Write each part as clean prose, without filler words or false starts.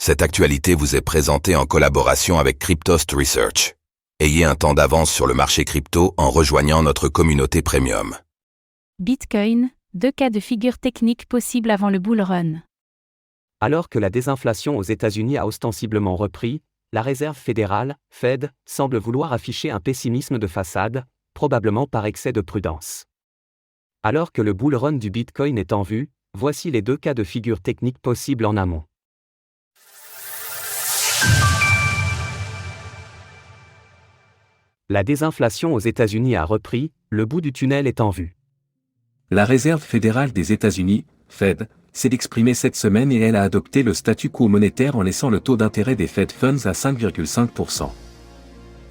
Cette actualité vous est présentée en collaboration avec Cryptost Research. Ayez un temps d'avance sur le marché crypto en rejoignant notre communauté premium. Bitcoin, 2 cas de figure techniques possibles avant le bull run. Alors que la désinflation aux États-Unis a ostensiblement repris, la Réserve fédérale, Fed, semble vouloir afficher un pessimisme de façade, probablement par excès de prudence. Alors que le bull run du Bitcoin est en vue, voici les 2 cas de figure techniques possibles en amont. La désinflation aux États-Unis a repris, le bout du tunnel est en vue. La Réserve fédérale des États-Unis, Fed, s'est exprimée cette semaine et elle a adopté le statu quo monétaire en laissant le taux d'intérêt des Fed Funds à 5,5%.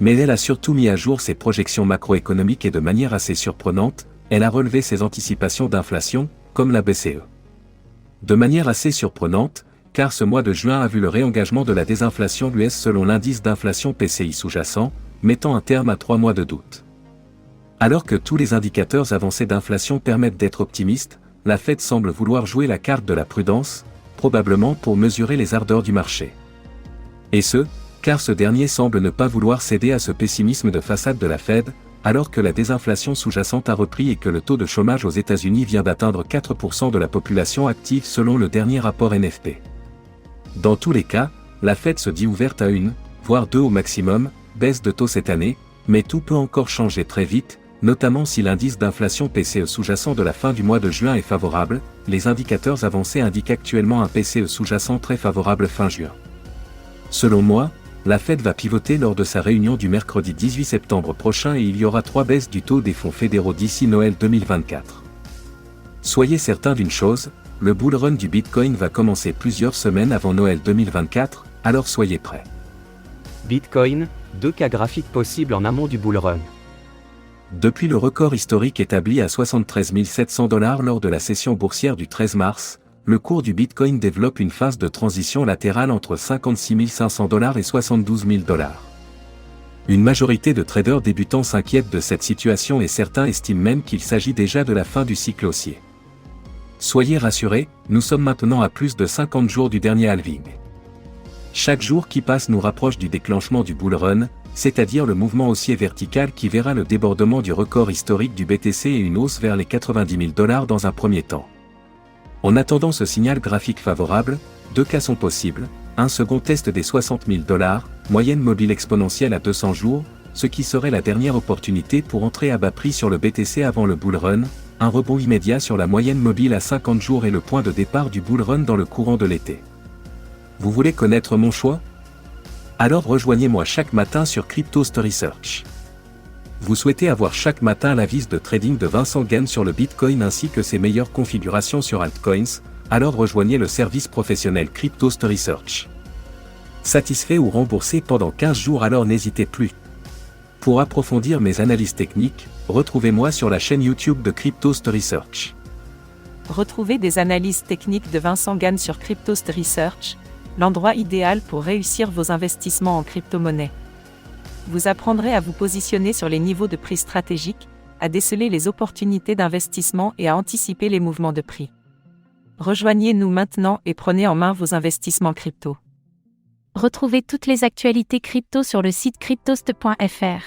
Mais elle a surtout mis à jour ses projections macroéconomiques et de manière assez surprenante, elle a relevé ses anticipations d'inflation, comme la BCE. De manière assez surprenante, car ce mois de juin a vu le réengagement de la désinflation US selon l'indice d'inflation PCI sous-jacent, mettant un terme à 3 mois de doute. Alors que tous les indicateurs avancés d'inflation permettent d'être optimistes, la Fed semble vouloir jouer la carte de la prudence, probablement pour mesurer les ardeurs du marché. Et ce, car ce dernier semble ne pas vouloir céder à ce pessimisme de façade de la Fed, alors que la désinflation sous-jacente a repris et que le taux de chômage aux États-Unis vient d'atteindre 4% de la population active selon le dernier rapport NFP. Dans tous les cas, la Fed se dit ouverte à une, voire 2 au maximum, baisse de taux cette année, mais tout peut encore changer très vite, notamment si l'indice d'inflation PCE sous-jacent de la fin du mois de juin est favorable, les indicateurs avancés indiquent actuellement un PCE sous-jacent très favorable fin juin. Selon moi, la Fed va pivoter lors de sa réunion du mercredi 18 septembre prochain et il y aura 3 baisses du taux des fonds fédéraux d'ici Noël 2024. Soyez certains d'une chose, le bull run du Bitcoin va commencer plusieurs semaines avant Noël 2024, alors soyez prêts. Bitcoin, 2 cas graphiques possibles en amont du bull run. Depuis le record historique établi à 73 700 $ lors de la session boursière du 13 mars, le cours du Bitcoin développe une phase de transition latérale entre 56 500 $ et 72 000 $. Une majorité de traders débutants s'inquiètent de cette situation et certains estiment même qu'il s'agit déjà de la fin du cycle haussier. Soyez rassurés, nous sommes maintenant à plus de 50 jours du dernier halving. Chaque jour qui passe nous rapproche du déclenchement du bull run, c'est-à-dire le mouvement haussier vertical qui verra le débordement du record historique du BTC et une hausse vers les 90 000 $ dans un premier temps. En attendant ce signal graphique favorable, 2 cas sont possibles, un second test des 60 000 $, moyenne mobile exponentielle à 200 jours, ce qui serait la dernière opportunité pour entrer à bas prix sur le BTC avant le bull run, un rebond immédiat sur la moyenne mobile à 50 jours et le point de départ du bull run dans le courant de l'été. Vous voulez connaître mon choix? Alors rejoignez-moi chaque matin sur Cryptost Research. Vous souhaitez avoir chaque matin l'avis de trading de Vincent Gan sur le Bitcoin ainsi que ses meilleures configurations sur altcoins, alors rejoignez le service professionnel Cryptost Research. Satisfait ou remboursé pendant 15 jours alors n'hésitez plus. Pour approfondir mes analyses techniques, retrouvez-moi sur la chaîne YouTube de Cryptost Research. Retrouvez des analyses techniques de Vincent Gan sur Cryptost Research, l'endroit idéal pour réussir vos investissements en crypto-monnaie. Vous apprendrez à vous positionner sur les niveaux de prix stratégiques, à déceler les opportunités d'investissement et à anticiper les mouvements de prix. Rejoignez-nous maintenant et prenez en main vos investissements crypto. Retrouvez toutes les actualités crypto sur le site cryptost.fr.